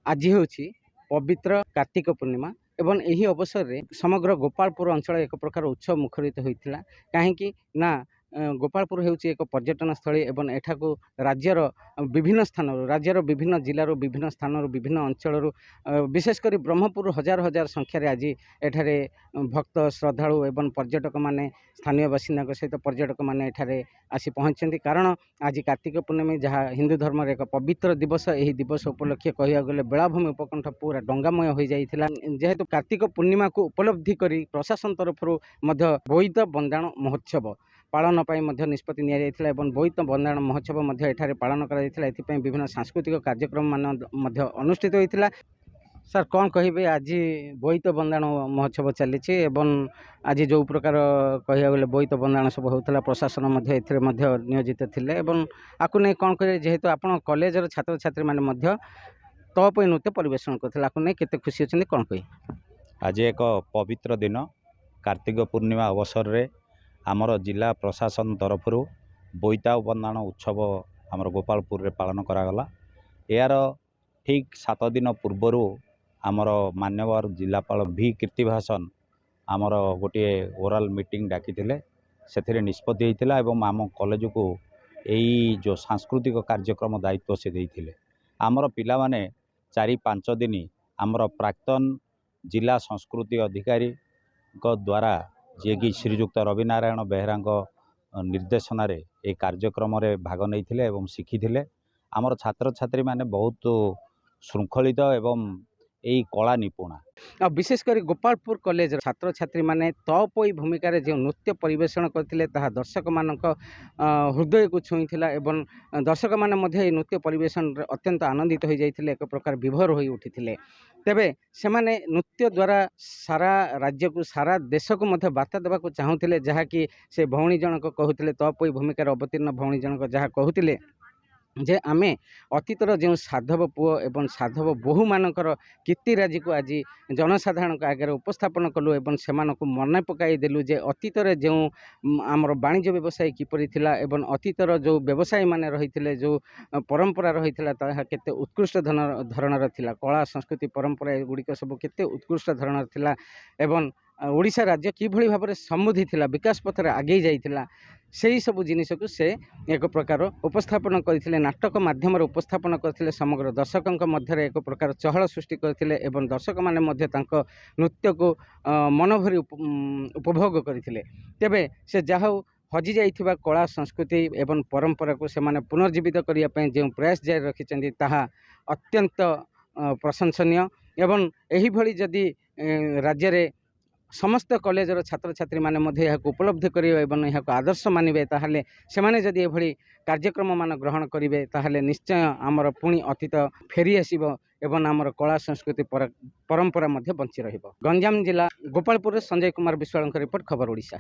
आज हूँ पवित्र कार्तिक पूर्णिमा एवं यही अवसर में समग्र गोपालपुर अंचल एक प्रकार उत्सव मुखरित होता कहीं ना गोपालपुर हूँ एक पर्यटन स्थली एवं एठाकू राज्यर विभिन्न जिलार विभिन्न स्थान विभिन्न अंचल विशेषकर ब्रह्मपुर हजार हजार संख्यार आज एठारे भक्त श्रद्धालु एवं पर्यटक माने स्थानीय बासिंदा सहित पर्यटक माने एठारे आसी पहुँचती कारण आज कार्तिक पूर्णिमा जहाँ हिंदू धर्म एक पवित्र दिवस यही दिवस उपलक्षे कह गले बेलाभूमि उपकंठ पूरा डंगामय हो जाता जेहेतु कार्तिक पूर्णिमा को उपलब्धि करी प्रशासन तरफ बोईत बंदाण महोत्सव पालन निष्पत्ति निया बोईत बंदाण महोत्सव एठारे पालन कर विभिन्न सांस्कृतिक कार्यक्रम मान अनुष्ठित होता। सर कौन कहे आज बोईत बंदाण महोत्सव चली आज जो प्रकार कह गले बोईत बंदाण सब होता प्रशासन नियोजित थे आपको नहीं कौन कहे जेहेतु आप कॉलेजर छात्र छात्री मैंने तप नृत्य परिवेशन करते केते खुशी अच्छे कौन कही आज एक पवित्र दिन कार्तिक पूर्णिमा अवसर रे आमर जिला प्रशासन तरफ बोईता बंदाण उत्सव आमर गोपालपुर रे पालन करागला। यार ठीक 7 दिन पूर्वर आमर मान्यवर जिलापाल भी कीर्तिभासन आमर गोटे ओराल मीटिंग डाकी से निष्पत्ति होता एवं आम कॉलेज को यही जो सांस्कृतिक कार्यक्रम दायित्व से देते आमर पिला माने 4-5 दिन आमर प्राक्तन जिला संस्कृति अधिकारी द्वारा जे कि श्रीजुक्त रवि नारायण बेहरा निर्देशन ये कार्यक्रम रे भाग नहीं एवं शिखी आमर छात्र छात्री माने बहुत श्रृंखलित एवं यही कला निपुणा विशेषकर गोपालपुर कॉलेज छात्र छात्री माने तपोई भूमिका जो नृत्य परिवेशन करते दर्शक मान हृदय को छुईला एवं दर्शक मैंने नृत्य परिवेशन अत्यंत आनंदित हो जाते एक प्रकार विभोर हो उठी तेबे से नृत्य द्वारा सारा राज्य को सारा देश को वार्ता देवा चाहूले जहाँकि से भौणी जनक कहते तपोई भूमिकार अवतीर्ण भौणी जनक जहाँ कहते जे आमे अतीतर जो साधव पुओ एवं साधव बोहू मानकर कीर्तिराजी को आज जनसाधारण आगे उपस्थापन कलु एवं से मन पकई देलु जे अतीतर जो आमर वाणिज्य व्यवसाय किपरि थिला एवं अतीतर जो व्यवसायी माने रही जो परंपरा रही केते उत्कृष्ट धरणर थिला कला संस्कृति परंपरा गुड़िक सब केते उत्कृष्ट धरणर थिला एवं ओडिशा राज्य किभली भाव में समृद्धि थिला विकास पथ में आगे जाइथिला सेही सब जिनिस को से एक प्रकार उपस्थापन करथिले नाटक माध्यम उपस्थापन करथिले समग्र दर्शकों मध्य एक प्रकार चहल सृष्टि करथिले एवं दर्शक माने मध्य तांको नृत्य को मनभरी उपभोग करथिले तेबे से जाहौ हजि जाइथिबा कला संस्कृति एवं परंपरा को से माने पुनर्जीवित करिया पय जो प्रयास जारी रखिचंदी ताहा अत्यंत प्रशंसनीय एवं एही भली जदि राज्य रे समस्त कॉलेजर छात्र छात्री माने उपलब्ध करेंगे और यहाँ आदर्श मानवे ताहले से माने जदि एभली कार्यक्रम मान ग्रहण करेंगे ताहले निश्चय आमर पुणी अतीत फेरी आसीबो एवं आमर कला संस्कृति परंपरा बंची रहिबो। गंजाम जिला गोपालपुर संजय कुमार विश्वाल रिपोर्ट खबर ओडिशा।